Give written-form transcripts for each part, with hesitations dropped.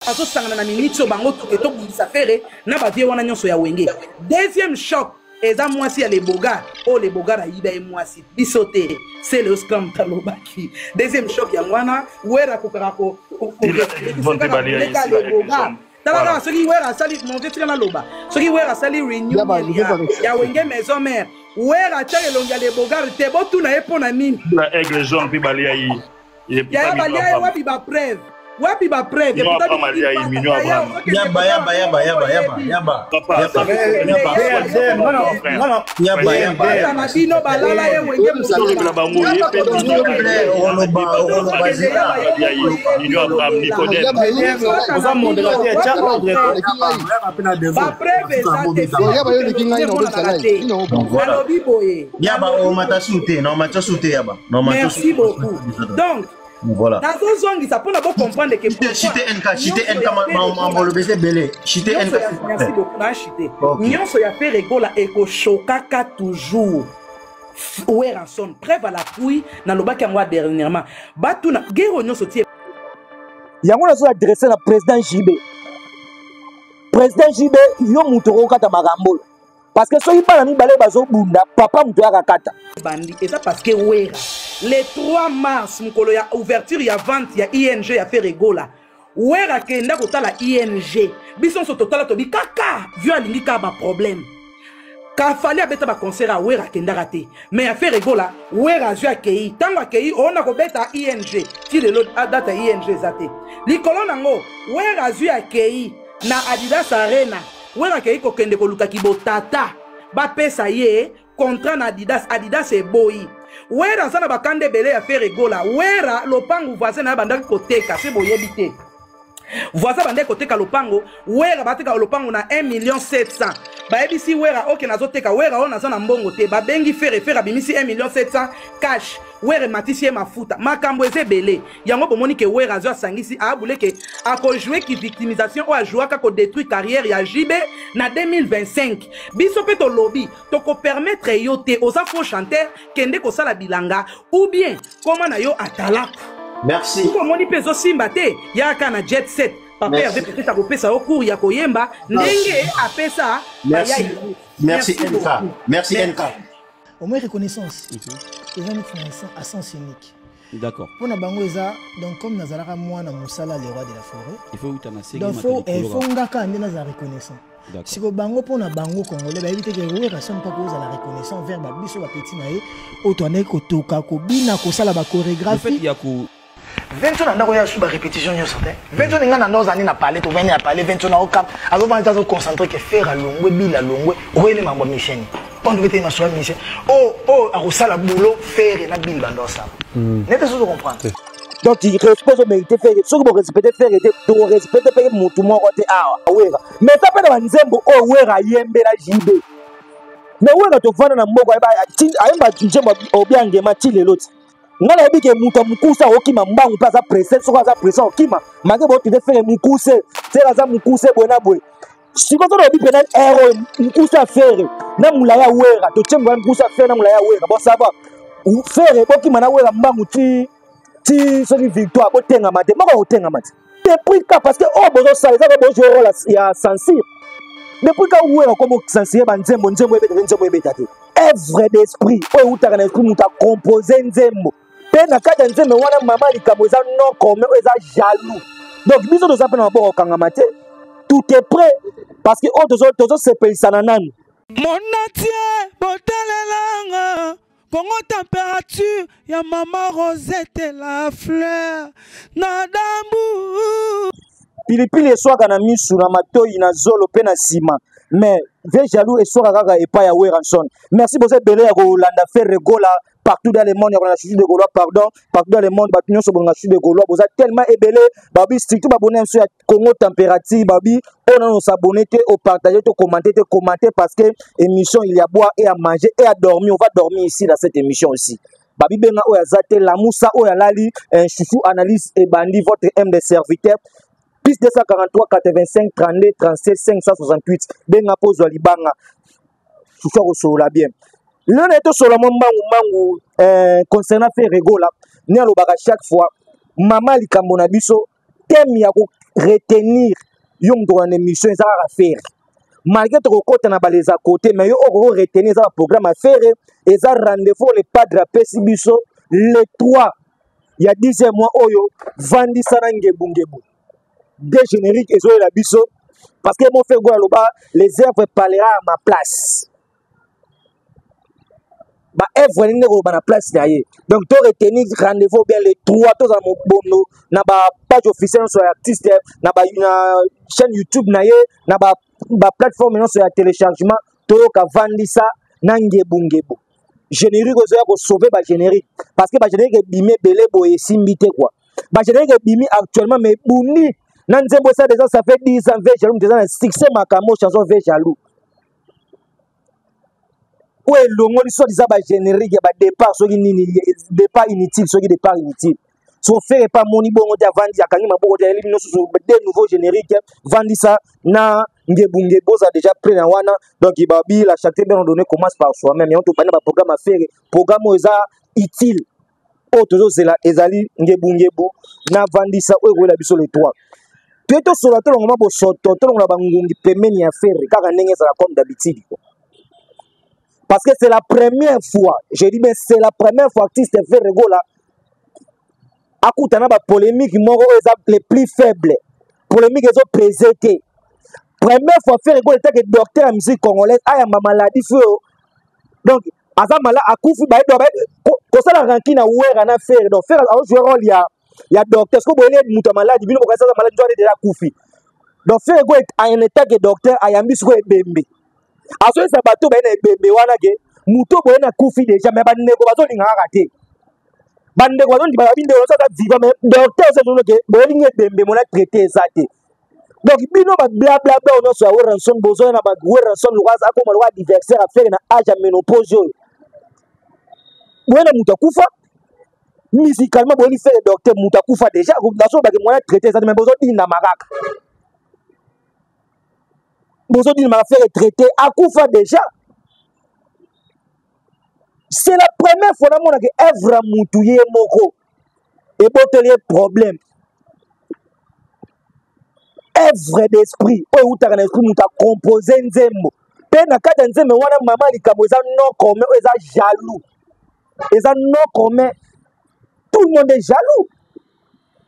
azo sangana na minitso bango to keto bundisa fere na ba vie wana nyonso ya wenge. Deuxième choc eza mwasi ya les bogards les bogards ayiba e mwasi bisote c'est le scam talobaki. Deuxième choc ya mwana wera kokarako Tala soki wera sali mon vetika na loba soki wera sali renew ya wenge maison mère wera tele longa les bogards te botu na epona nini la aigle jaune pi balia yi ya balia wapi ba preuve wapi ba preuve ya puta malia yi minyo abram yaba mabino balala ye wenge musolo bango yepe minyo abram Nicodème oza modérateur cha ordre ba preuve yaba o matasute na matasute yaba no matasute. Merci beaucoup. Donc voilà. Dans ce zone, ça peut d'abord comprendre que chité NK ma le baiser belé chité NK. Merci beaucoup na chité. Nyonso ya fait regola eko chokaka toujours. Ouais ranson preuve à l'appui na lobaki ngwa dernièrement. Batu na guerre nyonso tie. Yango na so adresser na président JB. Président JB yo mutoro kata magambo. Parce que soki bana mibale bazo bunda papa muto ya kata. Bandi et ça parce que wera le 3 mars mukolo ya ouverture ya vente ya ING ya fait regola wera kenda kotala ING bison so total to bi kaka vieux alingi ka ba problème ka fali abeta ba concert a wera kenda raté mais ya fait regola wera zwa kei tango kei ona ko beta ING ti le lot data ING zate likolo nango wera zwa kei na Adidas Arena wera kei ko kende ko luka kibotata ba pesa ye contrat na Adidas e boyi wera sana bakande belé ya faire regola wera lopango voisin na bandaki koteka c'est boyebité voisin bandaki koteka lopango wera bateka lopango na 1,700,000 baebisi wera oke nazoteka wera ona zana mbongo te babengi faire abimisi 1,700,000 cash wera matisi mafuta makambo eze belé yango bomoni ke wera zo sangisi abule ke ako jouer ki victimisation o a jouer ka ko détruire carrière ya JB na 2025 biso pe to lobby to ko permettre yo te oza faux chanteur kende ko sala bilanga ou bien comment na yo atala. Merci. Bomoni pe zo simba te ya kana jet set papa avait peut-être à kopesa au cours ya koyemba ndenge apesa. Merci NK. Merci NK. Au moins reconnaissance. Les gens font à sens unique. D'accord. Pour na bango eza donc comme nazalaka moi na musala le roi de la forêt. Il faut utanasegi donc il faut ngaka ndena za reconnaissant. Si ko bango pour na bango congolais ba éviter que wera son pas cause la reconnaissance vers ba biso ba petit na ye otone ko toka ko bina ko sala ba chorégraphie. En fait yaku 20 ans ndako ya suba répétition yo santé 20 ans ngana ndoza ni na parler to venir à parler 20 ans na okap azo ba ntazo concentrer que faire à longwe bila longwe oyele mambo mission on devait être ma mission à Roussala boulot faire et la bille dans ça n'était pas comprendre donc il respecte au mérité faire ce que vous respectez faire et de respecter faire tout monde côté wera mais ça peut dans nzembo wera yembe la JB mais wera to vana na mboko ayemba njembo obiange matile l'autre ngala bike muta mukusa okima mbangu pa za presse soka za presse okima mange bo tide faire mukuse tela za mukuse bona boy siko to bi pena ero mukuse faire na mulaya wera to tshemba mukuse faire na mulaya wera bon ça va ou faire okima na wera mbangu ti so ni victoire botenga mate moko otenga mate depuis ka parce que bozo ça ça bo jouer ya sensible depuis ka wera comme sensible ba nzembo ebeta te œuvre d'esprit o utaka na esprit muta composer nzembo pena kata nzembo wana mama likambo eza non comme eza jaloux donc biso to sapena maboko kangama te tout est prêt parce que tozo sepelisa na nani monatie botalelanga Congo température ya mama Rosette la fleur na dambu pilipili eswaka na misu na matoi na zolo pe na sima mais vie jaloux eswaka kaka epai ya Weranson. Merci pour cette belle ya kolanda faire regola partout dans le monde, on a chuchu de Gaulois, pardon, partout dans le monde, on a chuchu de Gaulois, vous êtes tellement ébélé, babi, surtout abonné sur Congo Température, babi, on a s'abonner, au partager, au commenter, parce que émission, il y a à boire et à manger et à dormir, on va dormir ici dans cette émission aussi. Babi benga oya zate, la moussa oya lali, chouchou analyse et bandi, votre M des serviteurs, plus 243 85 32 37 568, benga pose walibanga, chouchou au la bien. L'un est sur le moment concernant faire regola, ni à chaque fois, maman li kambonabiso, thème yako retenir yo muto en émission ça va faire malgré to côté na les à côté mais yo retenir ça programme à faire et ça rendez-vous le padre Pesibiso le 3 il y a 10 mois oyo vandi sana ngebungebu des génériques et la biso parce que mon frère Goualoba les œuvres parlera à ma place ba œuvre ni ko ba na place d'ailleurs donc to retenir rendez-vous bien les 3 to za mo bono na ba page officielle sur artiste na ba chaîne YouTube na ye na ba plateforme non sur téléchargement to ka vandisa na ngebungebu générique ozo ko sauver ba générique parce que ba générique bimé belé boye simbité quoi ba générique bimi actuellement mais buni na nzembo ça déjà ça fait 10 ans ve jaloux déjà succès makamo chanson ve jaloux où est le mot soit disant ba générique ba départ soki nini départ inutile soki départ inutile so faire pas moni bongo de vandi akangi maboko de elimi noso de nouveaux génériques vandi ça na ngebungebu ça déjà pris na wana donc ibabi la chaque bien donné commence par soi-même mais on to pas na programme à faire programme oza utile auto zela ezali ngebungebu na vandi ça o la biso le 3 tout sur la to ngoma bo soto to ngona bangungi pemeni ya faire kaka ndenge ça comme d'habitude parce que c'est la première fois je dis mais c'est la première fois artiste fait Regola akutana ba polémique moko les plus faibles polémique ils ont présenté première fois faire Regola était que docteur en musique congolaise aya ma maladie feu donc azamala akufi ba do ba ko sala ranki na wera na faire donc faire a jouer rôle ya docteur ce que boyele muta maladie bino ko sala maladie doit déjà kufi donc faire Regola en état que docteur ayambi ce ko ebembe aso ça bateau ba na ebembe wana ke muto boye na kufi déjà mais ba ndeko bazo linga raté ba ndeko bazo ndibala binde so ça vivant mais docteur c'est donc que boye linga ebembe mo na traiter ça té donc bino ba bla bla bla on so wa ranson bozo na ba ranson lukaza akoma lwa adversaire à faire na âge à ménopause boye na muto kufa musicalement boye faire docteur muto kufa déjà bazo ba ke mo na traiter ça mais bozo dinda makaka bozo dinda ma faire traiter akufa déjà. C'est la première fois que Evra Moutouye Moko et Botelier problème. Evre d'esprit, où tu as un esprit, tu as composé un zembo. Pena kata nzembe wana maman likamo eza non commun, eza jaloux. Eza non commun. Tout le monde est jaloux.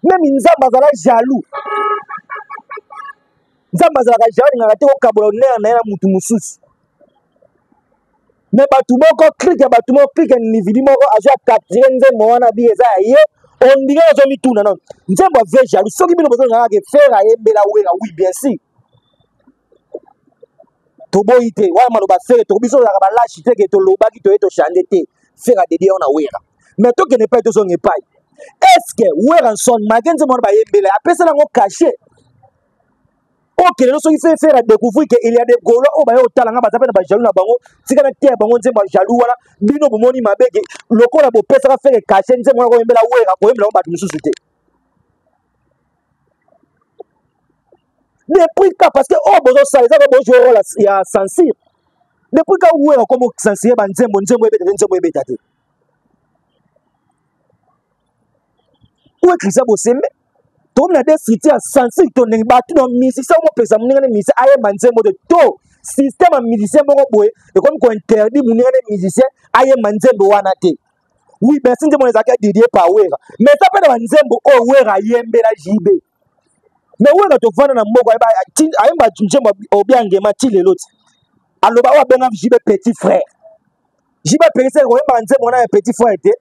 Même Nzamba zala jaloux. Nzamba zala jaloux ngaka te ko kabolonner na mutu mususu. Mais batumoko clique ni vidimo ko aja katrenze mwana bi eza ye on dirait zo mituna non nzembo ve jaloux soki bino bozo ngaka ke faire ayembela wera oui bien sûr to boite wa maloba faire to biso la ba lâche te ke to loba ki to eto chande te faire de dia on a wera mais to ke ne pas to zo ngepai est-ce que wera son magenze mwana ba yembela apesa la ngo caché. Ok, nous sommes fait découvrir qu'il y a des Gaulois au Bayo Talanga, Bazapena Bajalou, Bango, si on a été à Bango, Bajalou, Bino Bomoni Mabeg, le corps a beau faire faire cacher, nous avons la oué, à poème, là, nous société. Depuis quand, parce que, oh, besoin ça, les autres joueurs, il y a Sansir. Depuis quand, oué, comme Sansir, Banzembo, Nzembo, Bétate. Où est Christian Bosseme? Tout le monde a cité à sensi ton battu dans musicien on peut s'amener les musiciens aïe manzembo de tout système musicien bon boy et comme qu'on interdit mon les musiciens aïe manzembo wanate oui ben si mon les accueille dédié par wera mais ça peut manzembo oh wera yembe la jibe mais wera to vendre na mbogo aïe ba njembo obiange mati les l'autre alors ba wa benga jibe petit frère jibe petit frère ko manzembo na petit frère était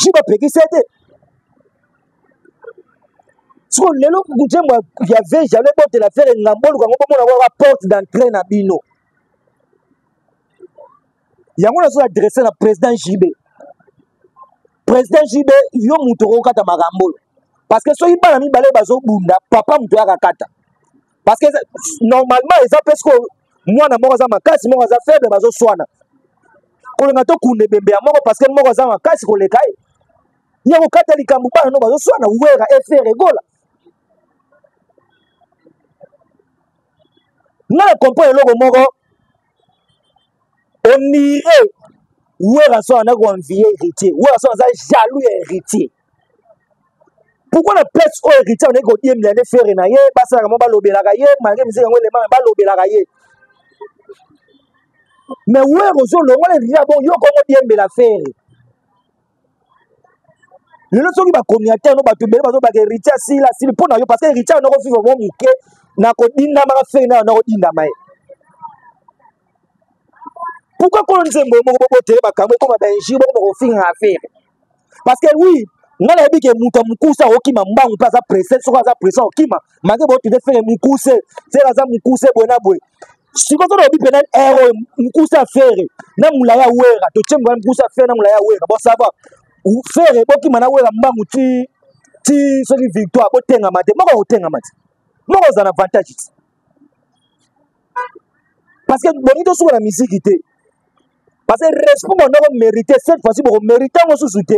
Jiba peki c'était. So lelo kujembo ya ve jamais bote la faire ngambolo quand on avoir la porte d'entrée na bino. Yango na so adresser na président JB. Président JB yo mutoro kata magambolo. Parce que so ibala mi balé bazo bunda papa muto ya kata. Parce que normalement les appels ko mwana moko za makasi moko za faible bazo swana. Ko ngato kunde bembe ya moko parce que moko za makasi ko lekai. Yako kata likambu bana no bazo swana wera efe Regola. Na comprendre logo moko on irait wera so na ko envier héritier wera so za jaloux héritier Pourquoi la place au héritier on est qu'on dit milliardaire faire na ye basa ka mo ba lobela ka ye malgré musique ngo le ba lobela ka ye mais ouais ozo lo ngole ria bon yo ko mo di mbela faire le leso ki ba communauté no ba tubele ba zo ba héritier si la si pour na yo parce que héritier on ko vivre mo muke na ko dinda ma faire na ko dinda mai pourquoi ko nzembo mo ko bote ba kamwe ko ba benji bo ko finga faire parce que oui ngala yebi ke muta mukusa okima mbangu pa za pression so za pression okima mange bo tu faire mukuse c'est za mukuse bona boy siko to obi pena ero mukuse faire na mulaya wera to tshemba mukuse faire na mulaya wera bo sava faire bokima na wera mbangu ti so ni victoire bo tenga mate moko otenga mate moko za na avantage parce que bonito sur la musique té parce que respect mon no mériter cette fois-ci bo mériter ngo susute.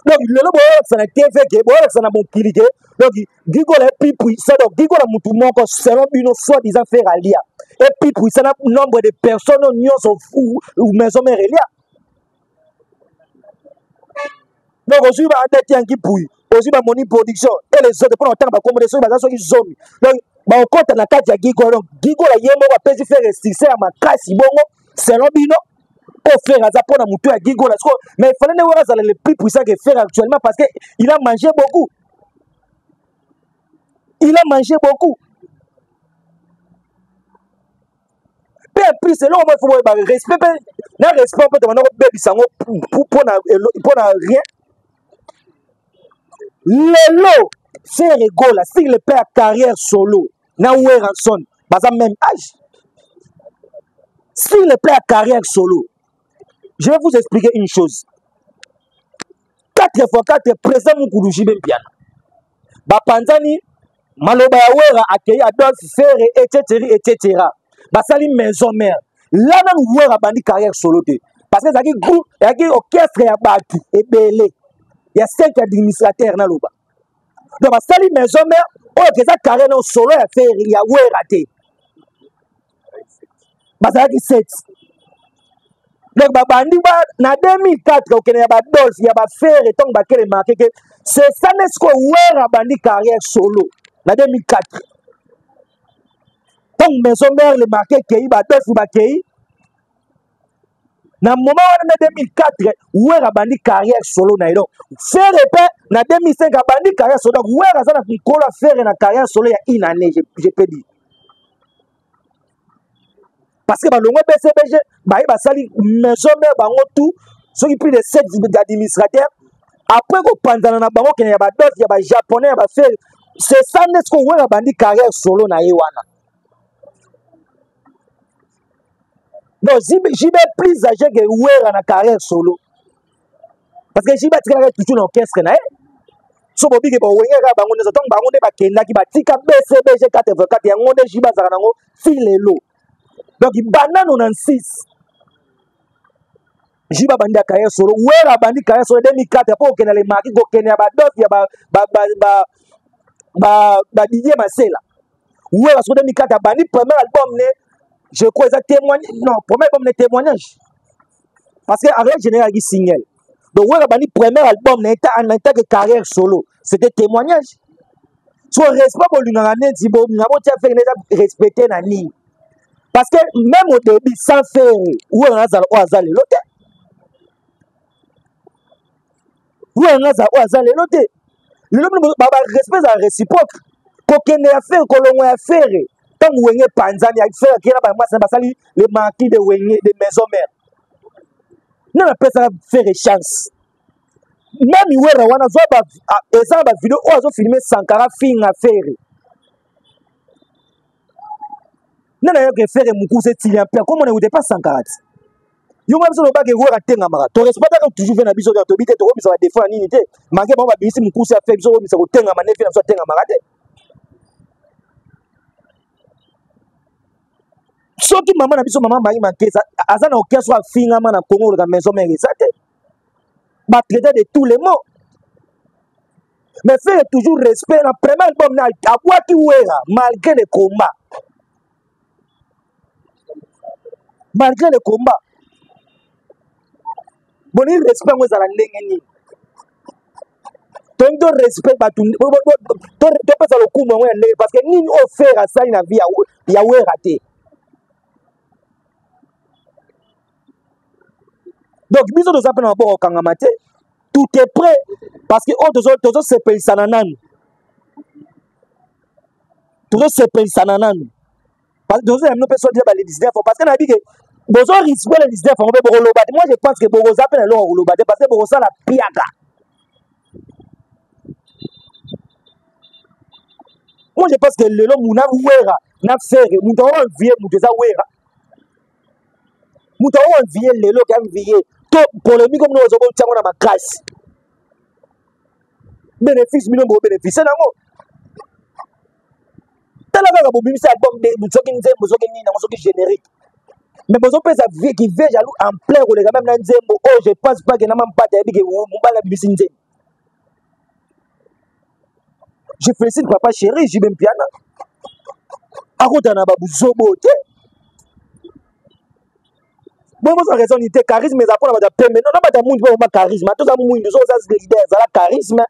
Donc le lobo ça na TV ke bo ça na bon kilike donc gigo la pipi ça donc gigo la mutu moko selon bino soit disant faire alia et pipi ça na nombre de personnes nyo sont fou ou maison mère elia donc aussi ba tête en qui pouille aussi ba moni production et les autres pour autant ba comme des choses ba so ki zombie donc ba okota na kati ya gigo donc gigo la yemo ba pesi faire restriction à makasi bongo selon bino pour faire ça pour la mouture à Gigo là mais il fallait voir ça le plus puissant que faire actuellement parce que il a mangé beaucoup peu plus c'est là on faut respect na respect peut demander bébé sango pour rien le lot c'est rigolo là si le père carrière solo na Weranson bas même âge si le père carrière solo. Je vais vous expliquer une chose. 4x4 présent Mukuluji Bempiana. Bapanzani, Maloba Wera, accueilli Adolphe Ferre, etc. Basali maison mère. Là, nous voyons Bandi carrière solo. Parce que ça dit groupe, il y a orchestre à Batu et Belé. Il y a 5 administrateurs dans le bas. Donc, Basali maison mère, oh, que ça carrière solo à faire, il y a Wera. Basali 7. Donc babandi ba na 2004 okene ya ba Dolph ya ba Ferre tong ba kele marqué que c'est ça n'est ce que Wera bandi carrière solo na 2004 tong maison mère le marqué que ba Dolph ba kei na moment wana 2004 Wera bandi carrière solo na ilo Ferre pe na 2005 bandi carrière solo donc Wera ça na kola Ferre na carrière solo ya une année je peux dire parce que balongo BCBG ba sali maison mère bango tout ceux qui plus de 7 administrateurs après ko panzana na bango kenya ba d'autres ya ba japonais ya ba faire c'est ça n'est-ce qu'on voit bandi carrière solo na yewana donc j'y vais plus âgé que Wera na carrière solo parce que j'y vais tirer toujours dans orchestre na so bobi ke ba wengera bango ne zatong bango ne ba kenda ki ba tika BCBG 4x4 ya ngonde j'y ba zaka nango filelo. Donc, banane 96. Jiba bandi a carrière solo. Wera bandi carrière solo 2004. Après, on a les marqués, on a Didier Marcel. Wera solo 2004. Bandi premier album, je crois que c'est témoignage. Non, premier album, c'est témoignage. Parce que avec général, il signale. Donc, Wera bandi premier album, en tant que carrière solo. C'était témoignage. So, respect pour l'unanimité, si vous avez respecté la ligne. Parce que même au début, sans faire, où on a zalé l'autre. Où on a zalé l'autre. Le respect est réciproque. Qu'aucun a fait, que l'on a fait. Tant que vous avez Panzani, il fait qu'il y a les marquis de maison mère. Nous on appelle ça faire chance. Même où on a une vidéo où on a filmé Sankara film à faire. Non, non, que faire Mukuse Tilian Père, comment on ne dépasse Sankara. Yo même si on pas que Wera tenga mara. Tu respectes que toujours vient na biso de tobité to biso va défendre unité. Manqué bon ba bisi Mukuse a fait biso biso ko tenga mané fi na so tenga mara te. Surtout maman na biso maman mari manqué ça azana aucun soit finga na Congo la maison mère ça te. Ba traiter de tous les mots. Mais faire toujours respect na premier album na Abwaki Wera malgré les combats. Malgré le combat, bon, il respect moi à la ligne. to respect batu to pesa le coup moi parce que nini offert à ça na vie ya wera te. Donc biso to sapena boko kangama te. Tout est prêt parce que on tozo sepel sananani. Tozo sepel sananani. Parce que tozo amno personne dire ba le 19 parce que na dit que bozo risque le 19 on peut bolo ba. Moi je pense que bozo sapena lo bolo ba parce que bozo ça la piaka. Moi je pense que le long muna wera na faire muto on vie muto za wera. Muto on vie le lo kam vie. To polémique comme nous avons tient na ma grâce. Bénéfice million bo bénéfice nango. Tala ba bo bimisa album de mutoki nzembo zoki nini na mosoki générique. Mais bozo pesa vie qui veut jaloux en plein ko le même na nzembo oh je pense pas que na mam pata yebike mbala bimisi nzembo. Je félicite papa chéri, j'y même piano. Akotana babu zobo te. Bon, vous avez raison, il était charisme, mais après, on va dire, mais non, on va dire, on va charisme. Tout ça, nous sommes leaders, ça a charisme.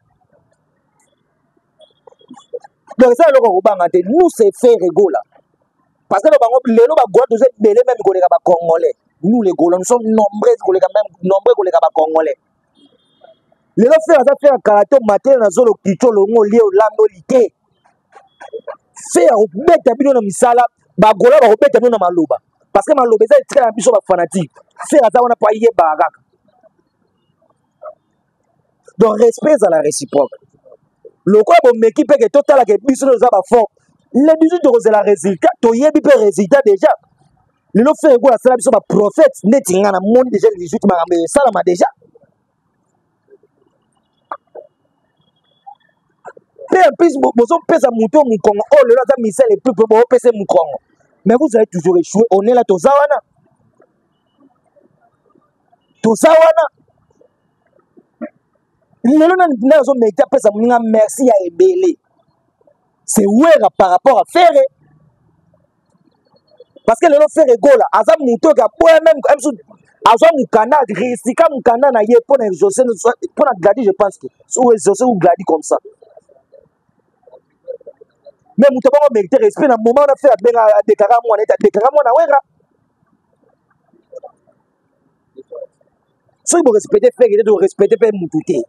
Donc, ça, nous, c'est faire rigolo. Parce que les gens qui sont belés, même les Congolais. Nous, les Gaulois, nous sommes nombreux, les Congolais. Les gens qui font un karaté, matin, dans zone qui sont liés au lando lité. Faire au bête à bino na misala, ba gola ba bête à bino na maloba. Parce que maloba c'est très ambitieux fanatique. Faire ça on a pas yé barak. Donc respect à la réciproque. Le quoi bon équipe que total que biso za ba fort. Les 18 de la résultat, to yé bi résultat déjà. Le lo fait quoi ça biso ba prophète netinga na monde déjà 18 marambe ça la déjà. Mais en plus, vous pèsez un mouton, mon Congo. Oh, le là, misère les plus pour pèser mon Congo. Mais vous avez toujours échoué. On est là, Tozawana. Tozawana. Le là, nous avons mis à pèser un merci à Ebélé. C'est ouais par rapport à faire. Parce que le là, faire égola. Azam mouton, même Azam Moukana, Risika Moukana, na yé pour exaucer, pour la gladir, je pense que. Ou exaucer ou gladir comme ça. Mais nous avons mérité respect dans le moment où on a fait à déclarer mon état, déclarer mon awera. Si vous respectez faire, il faut respecter faire Moutouté.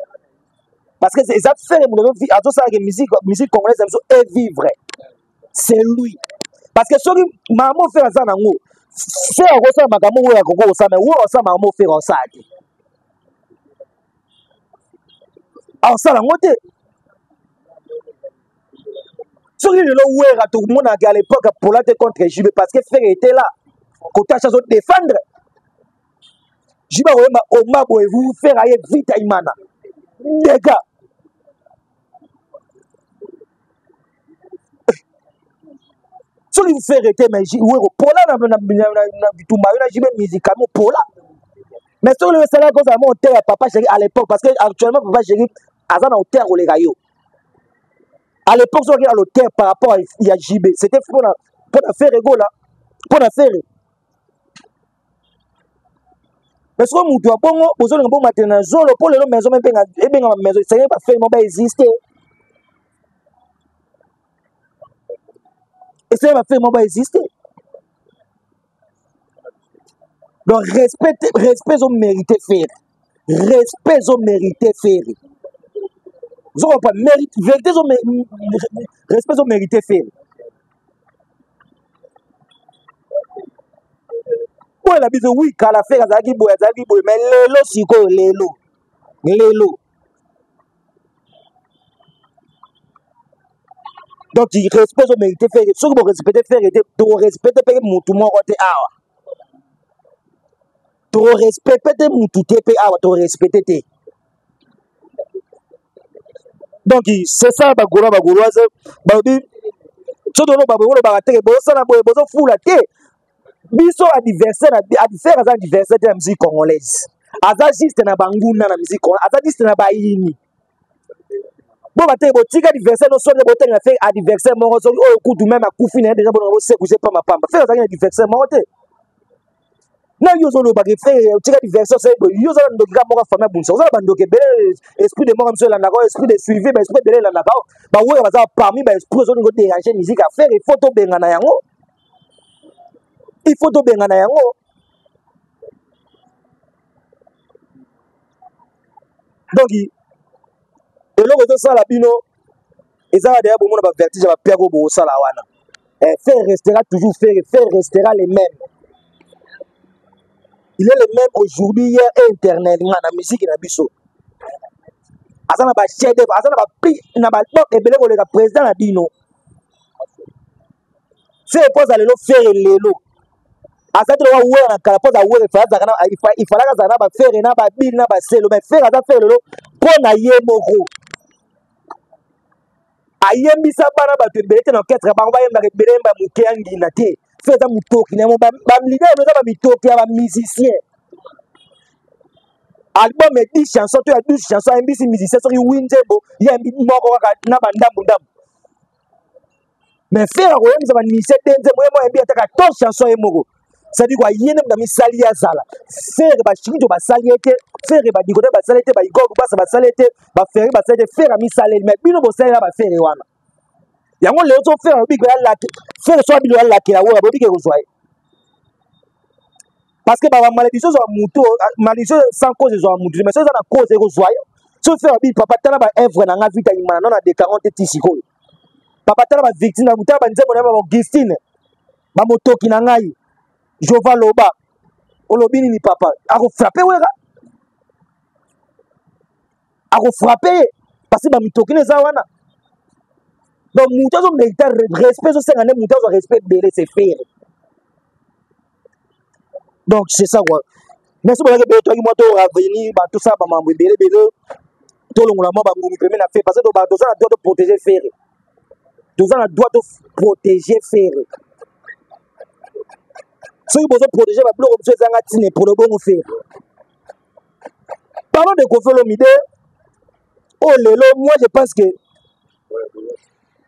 Parce que c'est ça faire mon à tout ça que musique congolaise est vivre. C'est lui. Parce que celui maman fait ça dans nous. C'est un gros ça maman ou un gros ça mais où ça maman fait ça. Alors ça la montée. Sur le lot où tout le monde a à l'époque pour la contre JB parce que Frère était là. Côté chasse défendre. JB au mabo et vous faire aller vite à Imana. Les gars. Sur le faire était mais JB pour là na tout ma JB musicalement pour là. Mais sur le salaire comme ça monter à papa chéri à l'époque parce que actuellement papa chéri azana au terre au les gaillots. À l'époque, on regarde le terre par rapport à JB. C'était pour faire rigolo là. Pour faire. Parce que nous doit bon, vous avez un bon matin, zone pour les maisons même bien maison, ça n'est pas fait, mais exister. Et ça va faire, mais exister. Donc respect aux mérité faire. Respect aux mérité faire. Vous n'avez pas mérité, vérité, respect aux mérité faire. Oui, la bise, oui, quand la faire, mais l'élo, c'est quoi, l'élo. Donc, il respecte aux mérité faire. Ce que vous respectez faire, vous respectez faire mon tout le monde, vous respectez mon tout le monde, vous respectez. Donc c'est ça bagolo bagoloise babi todo no babolo bagateke bosa na bozo fula te biso adversaire à adversaire de la musique congolaise aza juste na banguna na musique aza juste na baini bon bateke botika adversaire no sonne botenga na fait adversaire moko so o kutu même akufi na déjà bon se kuze pas mapamba faire ça adversaire moko te na yo zo lo ba ke frère tika diversion c'est yo zo ndo ka mo ka famille bunso zo ba ndo ke bele esprit de mort comme cela na ko esprit de suivi ba esprit de la na ka ba wo ba za parmi ba esprit zo ngo déranger musique à faire il faut to benga na yango il faut to benga na yango donc eloko to sala bino ezala derrière bon na ba vertige ba pia ko bo sala wana faire restera toujours faire restera les mêmes. Il est le même aujourd'hui hier et éternellement dans la musique na biso azana ba chef de azana ba prix na ba donc ebele ko le président na bino c'est pose lelo faire lelo azati lo wa na kala pose wa il fallait que ça ba faire na ba bil na ba selo mais faire ça faire lelo pona ye moko ayembisa bana ba tebelete na quatre ba ba yemba kebele ba mukengi na te fait ça mutoki na ba leader no ba mitoki ya ba musicien album et 10 chansons tu as 12 chansons mbisi musicien so winzebo ya moko na ba ndambu mais faire ko yemisa ba musicien denze mo mbi ataka 14 chansons e moko ça dit quoi yene na misali ya zala faire ba chinjo ba saliete faire ba dikote ba salete ba igor ba salete ba faire ba salete faire misali mais bino bo sala ba faire wana yango le auto faire bi ko ya la faire so bi la ki la wo ba bi ke ko so parce que ba malédiction zo muto malédiction sans cause zo muto mais ça na cause ko so so faire bi papa tala ba œuvre na nga vita imana non na de 40 tisiko papa tala ba victime na muta ba nzebo na ba Augustine ba motoki na ngai Jova Loba olobini ni papa ako frapper wera ako frapper parce que ba mitoki na za wana donc muta zo mérite respect zo sengane muta zo respect belé c'est faire donc c'est ça quoi merci beaucoup be to ki moto revenir ba tout ça ba mambo belé to longola mo ba ngumi premier na fait parce que ba doza na droit de protéger faire doza na droit de protéger faire si vous pouvez protéger votre bloc pour le bon faire. Parlons de Koffi Olomide. Oh lelo, moi je pense que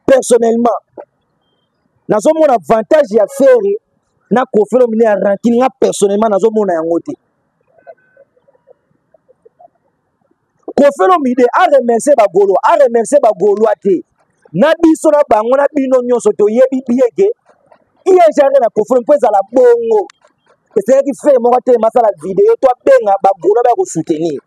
personnellement, dans mon avantage à faire, na Koffi Olomide à ranking personnellement dans mon yangote. Koffi Olomide a remercié Bagolo, a remercié Bagolo ate. Na biso na bango na bino nyonso to yebi biege. Il y a jamais na Koffi Olomide à la bongo. Et c'est qui fait moi te masala vidéo toi benga ba golo ba ko soutenir.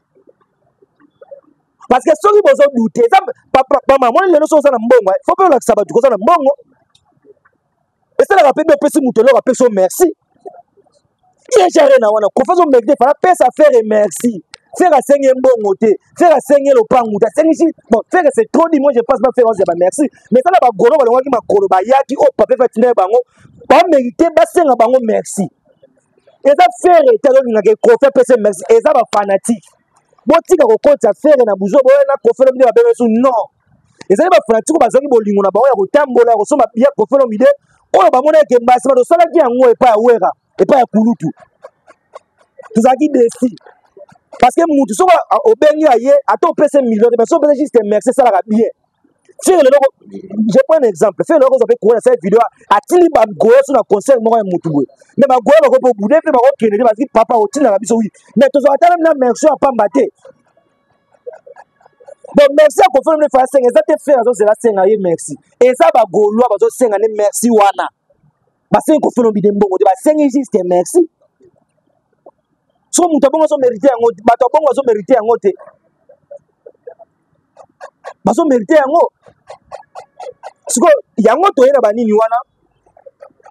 Parce que ceux qui besoin douter ça papa maman les choses ça na mbongo. Faut pas la sabat ko ça na mbongo. Et ça la rappelle de pesi mutelo rappelle son merci. Il y a jamais na wana Koffi Olomide fa pesa faire merci. Faire à 5 mbongo te, faire à 5 le pangu ta 5 ici. Bon, faire c'est trop dit moi je passe pas faire ça merci. Mais ça la ba golo ba longa ki makolo ba yaki o papa fa tine bango. Pas mériter ba senga bango merci. Et ça faire et Koffi pese merci et ça va fanatique. Bon tika ko konta faire na buzo bo na Koffi Olomide ba beno su non. Et ça va fanatique ba zangi bolingo na ba ya ko tambola ko soma bia Koffi Olomide oyo ba mona ke mbasi ba do sala ki yango e pa ya wera e pa ya kulutu. Tuzaki desi. Parce que mutu so au bengi aye ato pese million mais so pese juste merci ça la bien. Faire le logo je prends un exemple faire le logo ça peut courir cette vidéo atili ba goyo sur un concert mo mutu boy mais ba goyo ba ko bouder pe ba ko kene parce que papa otili na biso oui mais to so atala na merci à pas mbaté donc merci à Koffi Olomide fa senga ça te faire ça c'est la senga ye merci et ça ba golo ba so senga ne merci wana ba senga Koffi Olomide mbongo ba senga juste merci so mutu bongo so mériter yango ba to bongo so mériter yango te ba so mériter yango siko yango to yena ba nini wana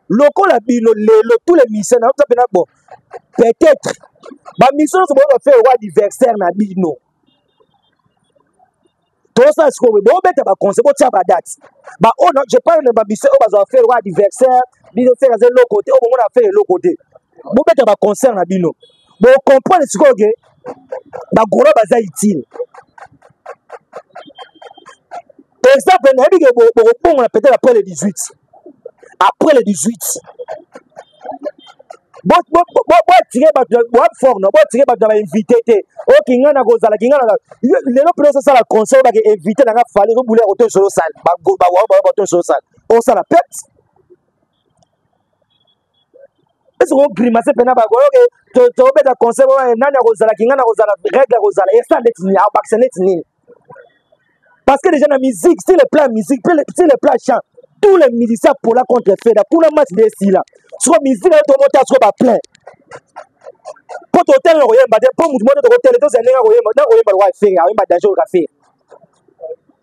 lokola bino lelo tous les missions na topena bon peut-être ba mission so ba faire roi anniversaire na bino to ça siko bo beta ba conseil bo tia ba date ba oh non je parle de ba mission o ba zo faire roi anniversaire bino faire à l'autre côté o bongo na faire l'autre côté bo beta ba concert na bino bo comprendre siko ke ba goro ba za utile. Exemple, peut-être après le 18. Après le 18. Bon, tirer fort, non, tirer dans l'invité. Ok, il y a un gros salaire, il y a un peu ça la conseil, il y a invité dans la famille, il y a un peu de salle, on s'en la pète. est-ce qu'on grimace pena ba ko que to beta conseil nani akozala kinga na kozala règle kozala et ça net ni a vacciner ni parce que déjà la musique c'est le plan musique c'est le plan chant tous les musiciens pour la contre faire pour le match de si là soit musique là to monter soit ba plein pour total no yemba de pour mutu to hotel to zenga ko yemba na ko yemba wa faire yemba danger ka faire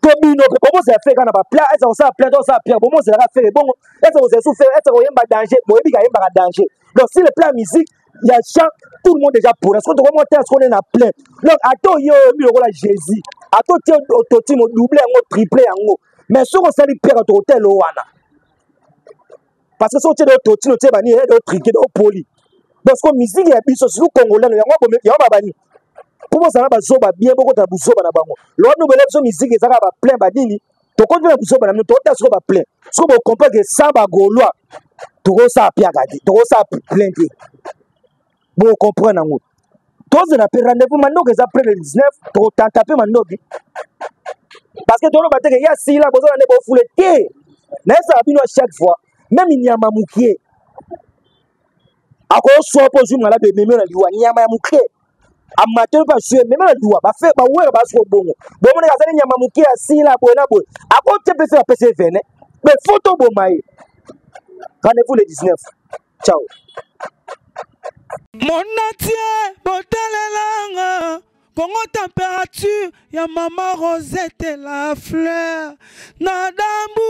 to bino ko mo se faire kana ba plein est ça plein to ça plein bon se la faire bon est ça se souffrir est ça ko yemba danger bo yebi ka yemba ka danger donc si le plan musique il y a chant tout le monde déjà pour est-ce que to monter est-ce qu'on est na plein donc ato yo mi ko la Jésus ato ti autotune double en triple en mais ce qu'on sali père to hotel wana parce que so ti autotune ti ba ni e do triquer do poli parce que musique ya biso sur congolais no yango bomeki yango babani pour ça ba zoba bien beaucoup ta buzoba na bango lo no bele so musique ezaka ba plein ba dini to ko na buzoba na to ta so ba plein so bo comprendre que ça ba gaulois to ko sa pia gadi to ko sa plein pe bo comprendre nango to na pe rendez-vous mando que ça après le 19 to tanta pe mando parce que to no ba te que ya si la bozo na bo foulete na ça bino chaque fois même il y a mamukie ako so po zu mala be meme na liwa nyama ya muke amateur ba su meme na liwa ba fe ba wera ba so bongo bongo na kasani nyama muke asila bona bo ako te pe faire PC vene be photo bo mai rendez-vous le 19 ciao mon natie botalelanga Congo température ya maman Rosette la fleur na dambu